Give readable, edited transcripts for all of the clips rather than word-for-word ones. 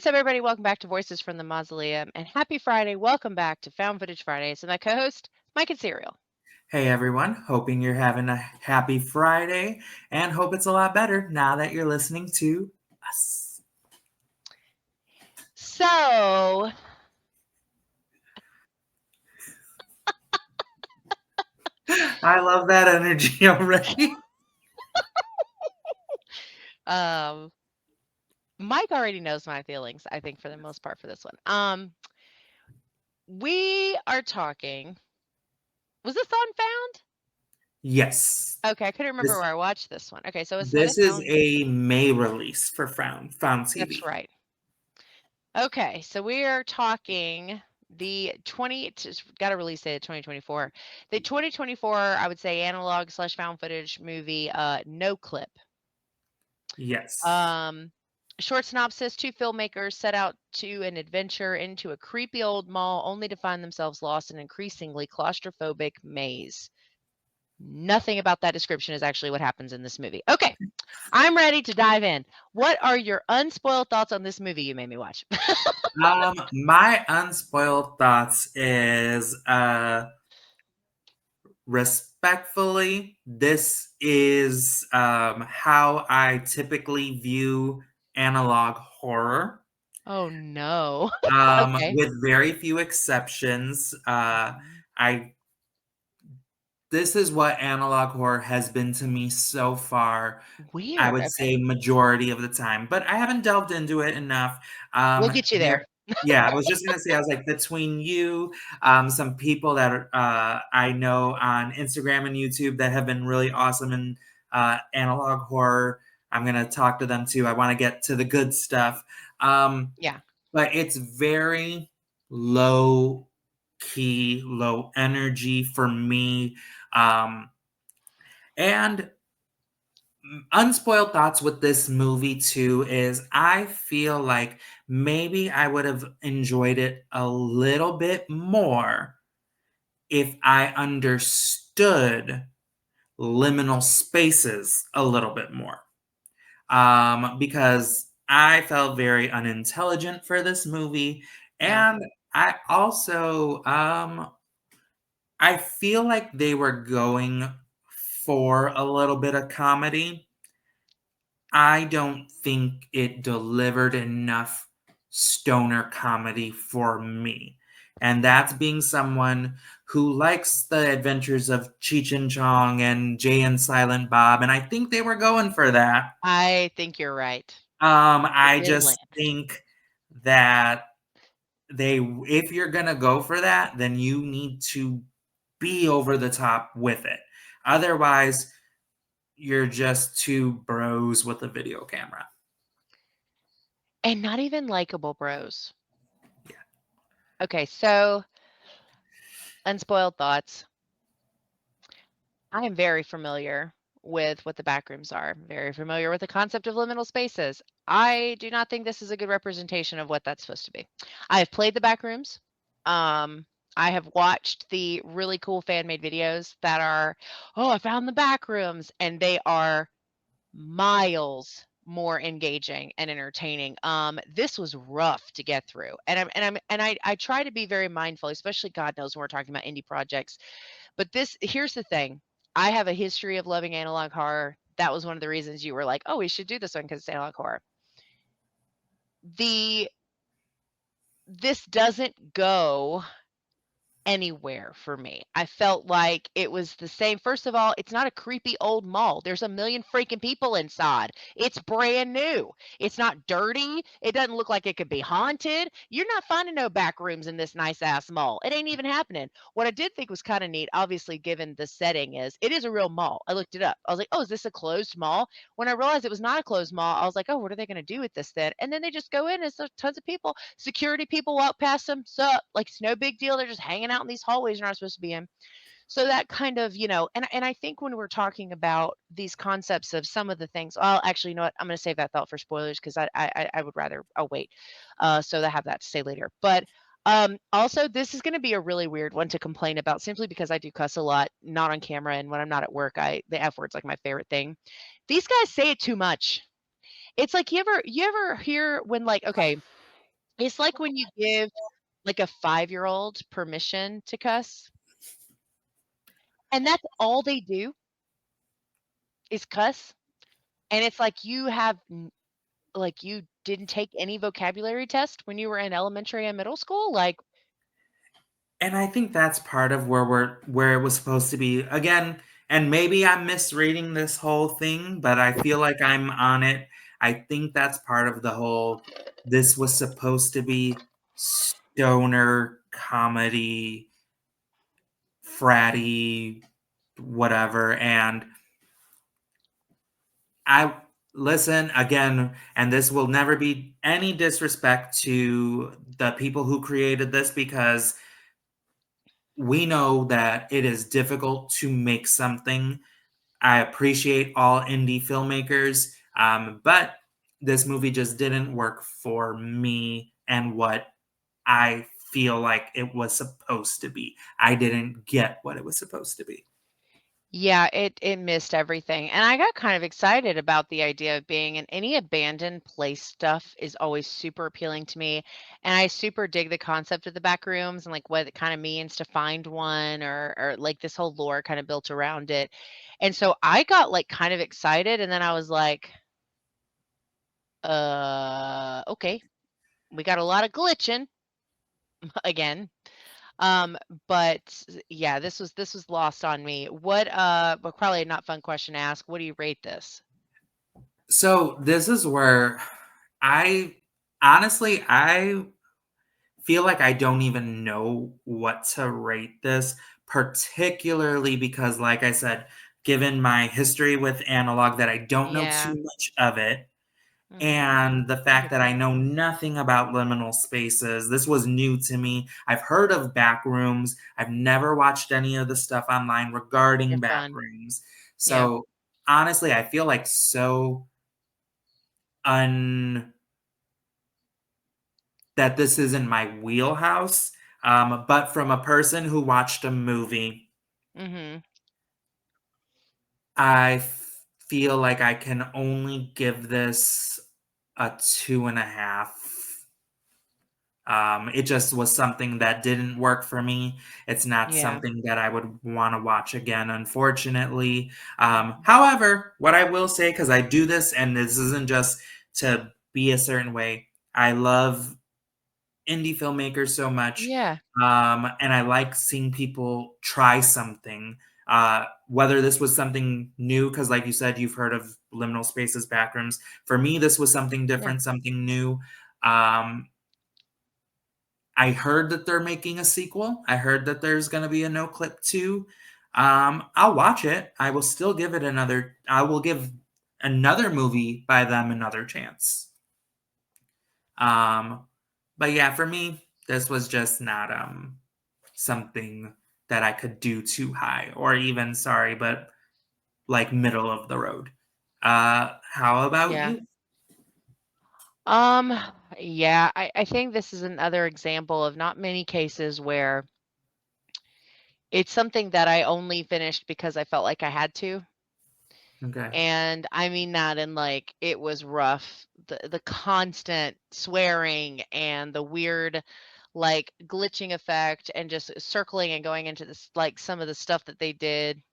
What's up, everybody? Welcome back to Voices from the Mausoleum, and happy Friday. Welcome back to Found Footage Fridays. And my co-host, Mike and Serial. Hey everyone, hoping you're having a happy Friday and hope it's a lot better now that you're listening to us. So, I love that energy already. um, Mike already knows my feelings, I think, for the most part for this one. We are talking. Was this on Found? Yes. Okay, I couldn't remember This where I watched this one. Okay, so it's set this at is Found. a May release for Found That's TV. right. Okay, so we are talking the got a release date of 2024. The 2024, I would say, analog/found footage movie, Noclip. Yes. Um, Short synopsis: two filmmakers set out to an adventure into a creepy old mall only to find themselves lost in an increasingly claustrophobic maze. Nothing about that description is actually what happens in this movie. Okay, I'm ready to dive in. What are your unspoiled thoughts on this movie you made me watch? My unspoiled thoughts is respectfully, this is how I typically view analog horror. Oh no. Okay. With very few exceptions. Mhm. I This is what analog horror has been to me so far. I Weird. would Okay. say majority of the time, but I haven't delved into it enough. We'll get you there. Yeah, I was just gonna say, I was like, between you, some people that I know on Instagram and YouTube that have been really awesome in analog horror. I'm gonna talk to them too. I want to get to the good stuff. Um, Yeah. but it's very low key, low energy for me. Um, and unspoiled thoughts with this movie too is I feel like maybe I would have enjoyed it a little bit more if I understood liminal spaces a little bit more. Because I felt very unintelligent for this movie. Yeah. And I also I feel like they were going for a little bit of comedy. I don't think it delivered enough stoner comedy for me. And that's being someone who likes the adventures of Cheech and Chong and Jay and Silent Bob. And I think they were going for that. I think you're right. It I did just land. think that if you're gonna go for that, then you need to be over the top with it. Otherwise, you're just two bros with a video camera. And not even likable bros. Yeah. Okay, so unspoiled thoughts. I am very familiar with what the backrooms are, very familiar with the concept of liminal spaces. I do not think this is a good representation of what that's supposed to be. I have played the backrooms. I have watched the really cool fan made videos that are, oh, I found the backrooms, and they are miles more engaging and entertaining. This was rough to get through, and I try to be very mindful, especially God knows when we're talking about indie projects. But here's the thing. I have a history of loving analog horror. That was one of the reasons you were like, "Oh, we should do this one because it's analog horror." The This doesn't go anywhere for me. I felt like it was the same. First of all, it's not a creepy old mall. There's a million freaking people inside. It's brand new. It's not dirty. It doesn't look like it could be haunted. You're not finding no back rooms in this nice ass mall. It ain't even happening. What I did think was kind of neat, obviously, given the setting, is it is a real mall. I looked it up. I was like, oh, is this a closed mall? When I realized it was not a closed mall, I was like, oh, what are they going to do with this then? And then they just go in and there's tons of people. Security people walk past them. Sup? Like it's no big deal. They're just hanging out in these hallways you're not supposed to be in. So that kind of, and I think when we're talking about these concepts of some of the things, well, actually, you know what? I'm going to save that thought for spoilers because I would rather I'll wait, so I have that to say later. But also, this is going to be a really weird one to complain about simply because I do cuss a lot, not on camera, and when I'm not at work, the F word's like my favorite thing. These guys say it too much. It's like you ever hear when, like, okay, It's like when you give, like, a five-year-old permission to cuss, and that's all they do is cuss, and it's like you have n like, you didn't take any vocabulary test when you were in elementary and middle school? Like, And I think that's part of where it was supposed to be. Again, and maybe I'm misreading this whole thing, but I feel like I'm on it. I think that's part of the whole this was supposed to be stoner comedy, fratty, whatever. And I listen again, and this will never be any disrespect to the people who created this because we know that it is difficult to make something. I appreciate all indie filmmakers, but this movie just didn't work for me and what I feel like it was supposed to be. I didn't get what it was supposed to be. yeah, it missed everything, and I got kind of excited about the idea of being in any abandoned place stuff is always super appealing to me, and I super dig the concept of the back rooms and, like, what it kinda means to find one or, like, this whole lore kinda built around it, and so I got, like, kind of excited, and then I was like, okay, we got a lot of glitching again." Um, but yeah, this was lost on me. But probably not fun question to ask. What do you rate this? So this is where I I feel like I don't even know what to rate this, particularly because, like I said, given my history with analog, that I don't know Yeah. too much of it, Mhm. and the I fact get that that. I know nothing about liminal spaces. This was new to me. I've heard of backrooms. I've never watched any of the stuff online They're regarding fun. backrooms. Yeah. So honestly, I feel like so un that this isn't my wheelhouse. But from a person who watched a movie, Mhm. feel like I can only give this a 2.5. It just was something that didn't work for me. It's not Yeah. something that I would want to watch again, unfortunately. However, what I will say, because I do this, and this isn't just to be a certain way, I love indie filmmakers so much. Yeah. And I like seeing people try something. Whether this was something new, because like you said, you've heard of liminal spaces, backrooms. For me, this was something Yeah. different, something new. Um, I heard that they're making a sequel. I heard that there's going to be a Noclip 2. I'll watch it. I will still give it another. I will give another movie by them another chance. Um, but yeah, for me, this was just not something that I could do too high, or even sorry, but like middle of the road. How about Yeah. you? Um, yeah, I think this is another example of not many cases where it's something that I only finished because I felt like I had to. Okay. And I mean that in like it was rough. The constant swearing and the weird like glitching effect and just circling and going into this like some of the stuff that they did.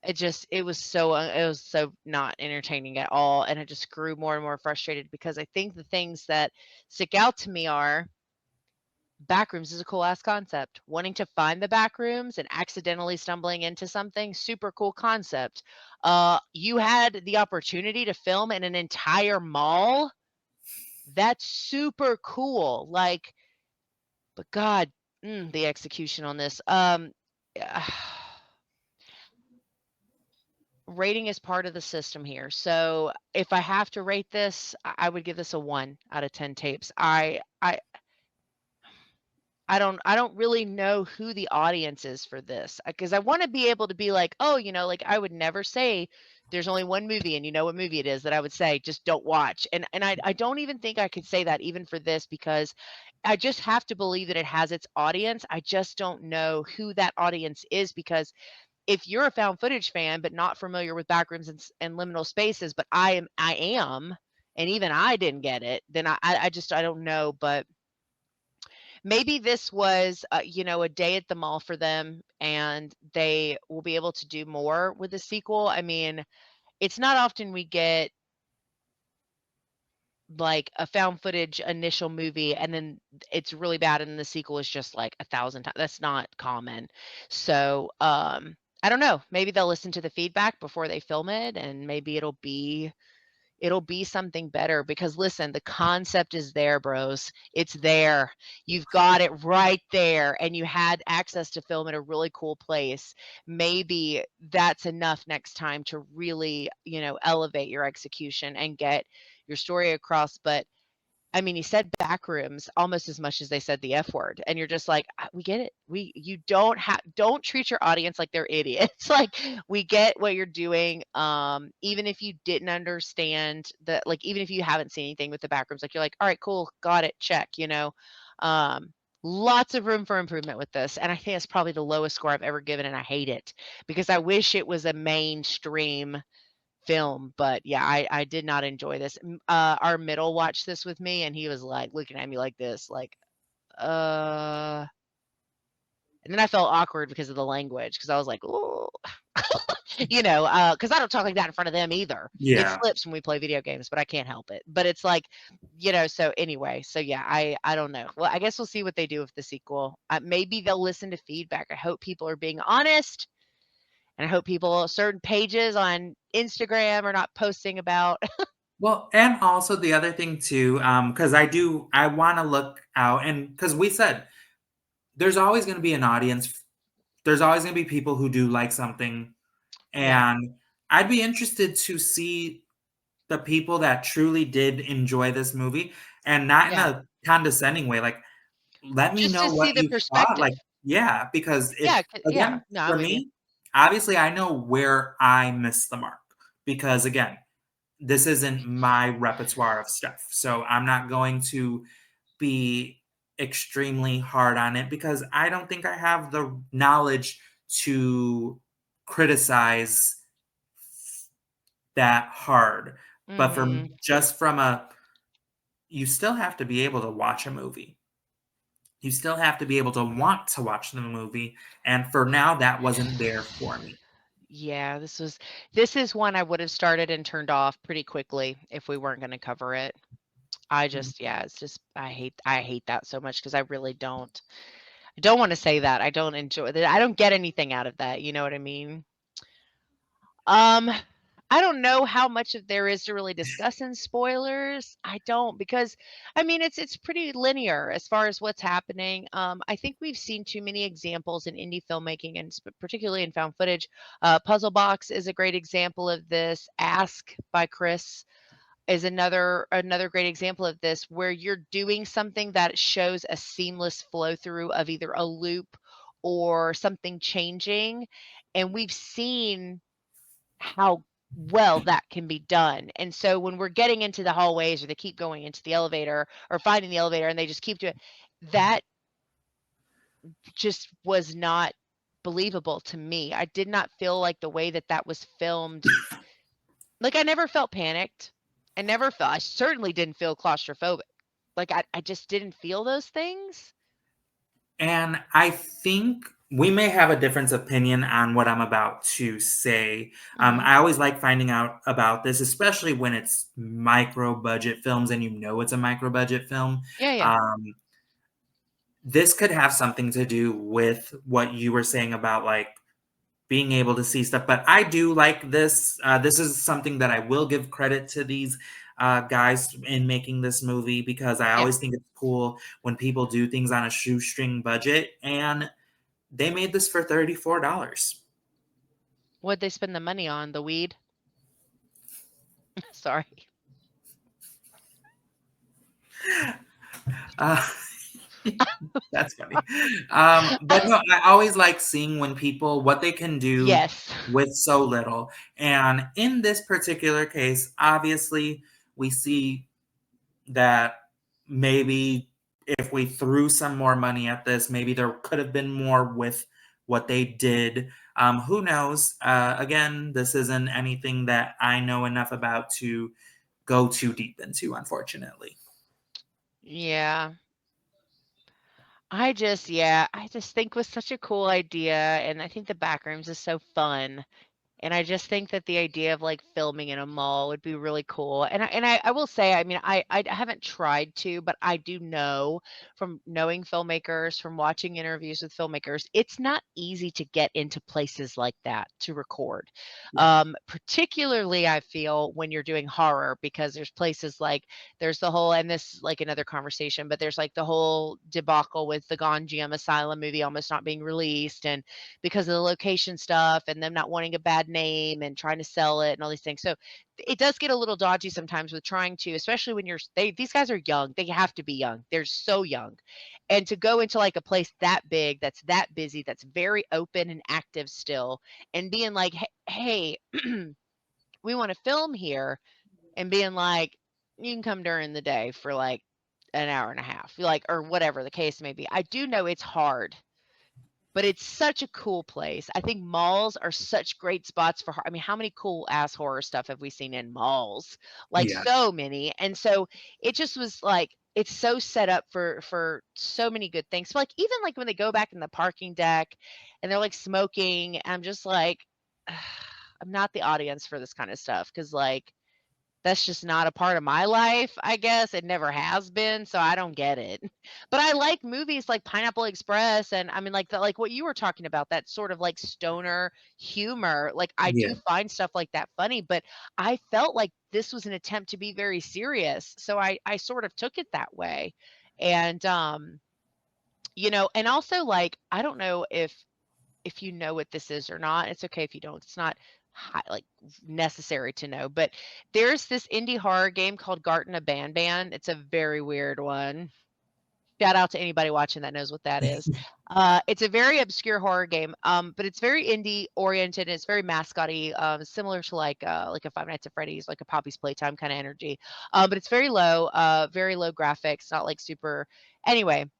It was so not entertaining at all and it just grew more and more frustrated because I think the things that stick out to me are backrooms is a cool ass concept. Wanting to find the backrooms and accidentally stumbling into something, super cool concept. You had the opportunity to film in an entire mall. That's super cool. Like, but God, the execution on this. Rating is part of the system here. So if I have to rate this, I would give this a 1 out of 10 tapes. I don't really know who the audience is for this, because I wanna be able to be like, "Oh, like, I would never say there's only one movie and you know what movie it is that I would say, 'Just don't watch.'" And I don't even think I could say that even for this because I just have to believe that it has its audience. I just don't know who that audience is because if you're a found footage fan, but not familiar with backrooms and liminal spaces, but I am, and even I didn't get it, then I just I don't know, but maybe this was, a day at the mall for them, and they will be able to do more with the sequel. I mean, it's not often we get like a found footage initial movie and then it's really bad and the sequel is just like a thousand times. That's not common. So, I don't know. Maybe they'll listen to the feedback before they film it and maybe it'll be something better because listen, the concept is there, bros. It's there. You've got it right there and you had access to film at a really cool place. Maybe that's enough next time to really, elevate your execution and get your story across. But I mean, he said backrooms almost as much as they said the F word, and you're just like, We get it. You don't treat your audience like they're idiots. Like, we get what you're doing. Even if you didn't understand even if you haven't seen anything with the backrooms, like you're like, all right, cool, got it, check. Um, Lots of room for improvement with this, and I think it's probably the lowest score I've ever given, and I hate it because I wish it was a mainstream film, but yeah, I did not enjoy this. Our middle watched this with me, and he was, like, looking at me like this, like, "Uh," and then I felt awkward because of the language, because I was like, "Ooh," because I don't talk like that in front of them either. It Yeah. slips when we play video games, but I can't help it. But it's like, so anyway, so yeah, I don't know. Well, I guess we'll see what they do with the sequel. Maybe they'll listen to feedback. I hope people are being honest, and I hope certain pages on Instagram are not posting about. Well, and also the other thing too, because I want to look out, and because we said there's always going to be an audience, there's always going to be people who do like something, Yeah. and I'd be interested to see the people that truly did enjoy this movie, and not in Yeah. a condescending way. Like, let me Just know to what see the you thought. perspective. Like, yeah, because Yeah, if, 'yeah, again, no, I'm for with you. me, obviously, I know where I missed the mark because, again, this isn't my repertoire of stuff. So I'm not going to be extremely hard on it because I don't think I have the knowledge to criticize that hard. But Mhm. from a, you still have to be able to watch a movie. You still have to be able to want to watch the movie. And for now, that wasn't there for me. Yeah, this is one I would have started and turned off pretty quickly if we weren't gonna cover it. Yeah, it's just I hate that so much because I don't wanna say that. I don't enjoy that. I don't get anything out of that, you know what I mean? Um, I don't know how much of there is to really discuss in spoilers. I don't because I mean it's pretty linear as far as what's happening. I think we've seen too many examples in indie filmmaking and particularly in found footage. Puzzle Box is a great example of this. Ask by Chris is another great example of this where you're doing something that shows a seamless flow through of either a loop or something changing. And we've seen how well that can be done. And so when we're getting into the hallways or they keep going into the elevator or finding the elevator and they just keep doing that just was not believable to me. I did not feel like the way that that was filmed. Like I never felt panicked. I certainly didn't feel claustrophobic. Like I just didn't feel those things. And I think we may have a different opinion on what I'm about to say. Mhm. I always like finding out about this, especially when it's micro budget films and you know it's a micro budget film. Yeah, yeah. Um, this could have something to do with what you were saying about like being able to see stuff. But I do like this. This is something that I will give credit to these guys in making this movie because I Yeah. always think it's cool when people do things on a shoestring budget. And they made this for $34. What'd they spend the money on? The weed? Sorry. Uh, that's funny. But no, I always like seeing when people what they can do Yes. with so little. And in this particular case, obviously, we see that maybe if we threw some more money at this, maybe there could have been more with what they did. Who knows? Again, this isn't anything that I know enough about to go too deep into, unfortunately. Yeah. I just think was such a cool idea, and I think the backrooms is so fun. And I just think that the idea of, like, filming in a mall would be really cool, and I will say, I mean, I haven't tried to, but I do know from knowing filmmakers, from watching interviews with filmmakers, it's not easy to get into places like that to record. Yeah. Particularly, I feel, when you're doing horror because there's places like there's the whole and this is, like, another conversation, but there's, like, the whole debacle with the Gonjiam Asylum movie almost not being released, and because of the location stuff and them not wanting a bad name and trying to sell it and all these things. So it does get a little dodgy sometimes with trying to, especially when these guys are young. They have to be young. They're so young. And to go into like a place that big, that's that busy, that's very open and active still, and being like, hey, we want to film here, and being like, you can come during the day for like an hour and a half, like, or whatever the case may be. I do know it's hard, but it's such a cool place. I think malls are such great spots for I mean, how many cool ass horror stuff have we seen in malls? Like, Yeah. so many, and so it just was like it's so set up for so many good things. So, like, even, like, when they go back in the parking deck and they're, like, smoking, I'm just like, I'm not the audience for this kinda stuff stuff because like, that's just not a part of my life, I guess. It never has been, so I don't get it. But I like movies like Pineapple Express and I mean like like what you were talking about, that sort of like stoner humor. Like I Yeah. do find stuff like that funny, but I felt like this was an attempt to be very serious. So I sort of took it that way. And and also like I don't know if you know what this is or not. It's okay if you don't. It's not like necessary to know. But there's this indie horror game called Garten of Banban. It's a very weird one. Shout out to anybody watching that knows what that is. It's a very obscure horror game, but it's very indie oriented. And it's very mascotty, similar to like a Five Nights at Freddy's, like a Poppy's Playtime kind of energy. But it's very low graphics, not like super. Anyway,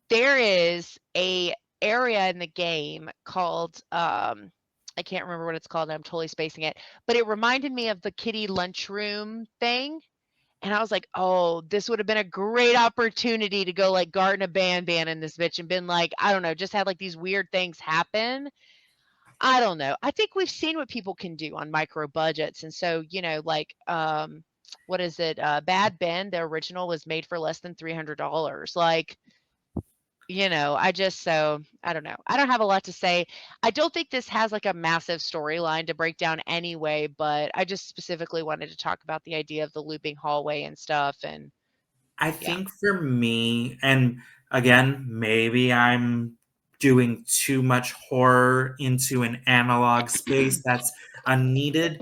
there is a area in the game called, I can't remember what it's called, I'm totally spacing it, but it reminded me of the kitty lunchroom thing, and I was like, "Oh, this would have been a great opportunity to go, like, garden a Banban in this bitch and been like, I don't know, just had, like, these weird things happen." I don't know. I think we've seen what people can do on micro budgets, and so, like, what is it? Bad Ben, the original, was made for less than $300. Like, I don't know. I don't have a lot to say. I don't think this has like a massive storyline to break down anyway, but I just specifically wanted to talk about the idea of the looping hallway and stuff. And I yeah, think for me, and again, maybe I'm doing too much horror into an analog space that's unneeded.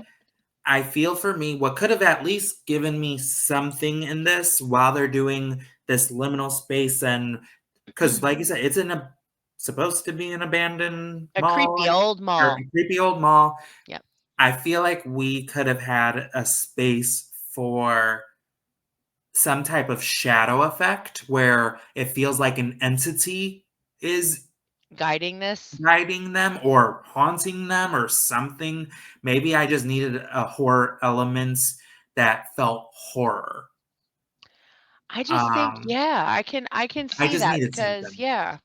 I feel for me, what could have at least given me something in this while they're doing this liminal space, and because, like you said, it's in a supposed to be an abandoned a mall, creepy old or mall. a creepy old mall. Yep. I feel like we could have had a space for some type of shadow effect where it feels like an entity is Guiding this. guiding them or haunting them or something. Maybe I just needed a horror elements that felt horror. I just think, Um, yeah, I can I see just that needed because something. yeah.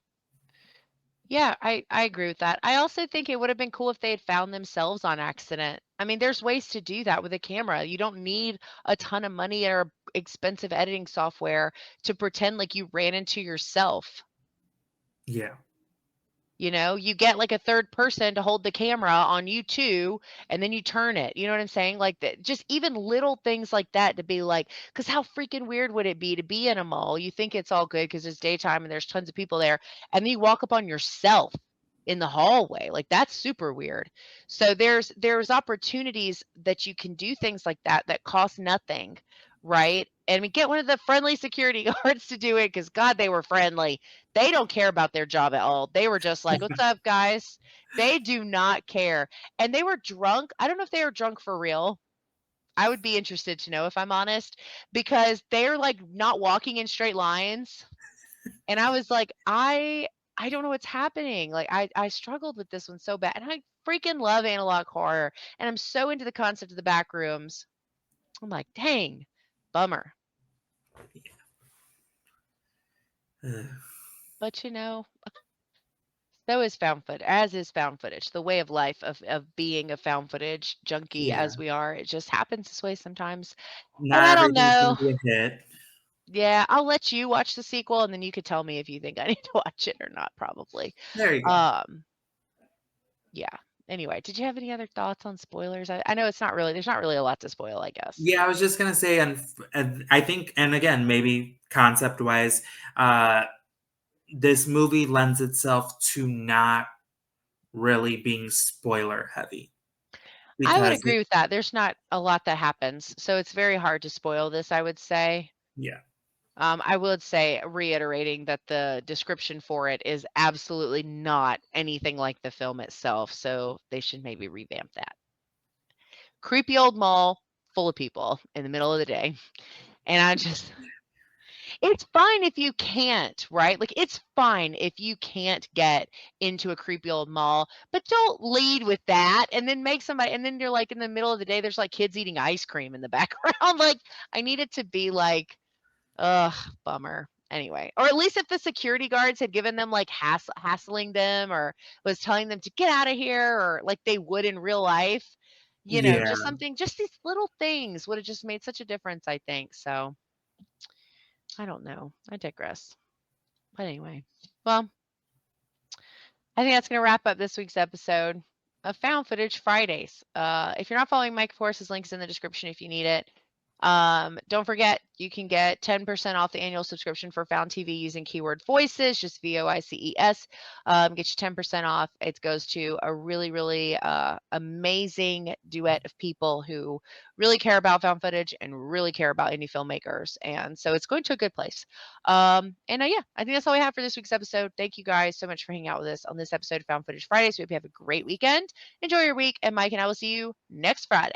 Yeah, I agree with that. I also think it would have been cool if they had found themselves on accident. I mean, there's ways to do that with a camera. You don't need a ton of money or expensive editing software to pretend like you ran into yourself. Yeah. You get like a third person to hold the camera on you too, and then you turn it. You know what I'm saying? Like that, just even little things like that to be like, because how freaking weird would it be to be in a mall? You think it's all good because it's daytime and there's tons of people there, and then you walk up on yourself in the hallway. Like that's super weird. So there's opportunities that you can do things like that cost nothing, right? And we get one of the friendly security guards to do it because God, they were friendly. They don't care about their job at all. They were just like, "What's up, guys?" They do not care. And they were drunk. I don't know if they were drunk for real. I would be interested to know if I'm honest, because they're like not walking in straight lines. And I was like, I don't know what's happening. Like I struggled with this one so bad. And I freaking love analog horror. And I'm so into the concept of the back rooms. I'm like, dang, bummer. Ugh. But so is found foot as is found footage. The way of life of being a found footage junkie Yeah. as we are, it just happens this way sometimes. And Not I don't everything's gonna know. be a hit. Yeah, I'll let you watch the sequel and then you could tell me if you think I need to watch it or not, probably. There you go. Um, yeah. Anyway, did you have any other thoughts on spoilers? I know there's not really a lot to spoil, I guess. Yeah, I was just gonna say, and I think, and again, maybe concept-wise, uh, this movie lends itself to not really being spoiler heavy I would because it agree with that. There's not a lot that happens, so it's very hard to spoil this, I would say. yeah. I would say, reiterating that the description for it is absolutely not anything like the film itself, so they should maybe revamp that. Creepy old mall full of people in the middle of the day. And it's fine if you can't, right? Like, it's fine if you can't get into a creepy old mall, but don't lead with that and then and then you're like in the middle of the day, there's like kids eating ice cream in the background. Like, I need it to be like, ugh, bummer. Anyway, or at least if the security guards had given them like hassling them or was telling them to get out of here or like they would in real life, Yeah. just something, just these little things would have just made such a difference, I think. So I don't know. I digress. But anyway, well, I think that's going to wrap up this week's episode of Found Footage Fridays. If you're not following Mike Force's links in the description if you need it. Don't forget, you can get 10% off the annual subscription for Found TV using keyword voices, just VOICES. Get you 10% off. It goes to a really, really amazing duet of people who really care about found footage and really care about indie filmmakers. And so it's going to a good place. Yeah, I think that's all we have for this week's episode. Thank you guys so much for hanging out with us on this episode of Found Footage Fridays. We hope you have a great weekend. Enjoy your week, and Mike and I will see you next Friday.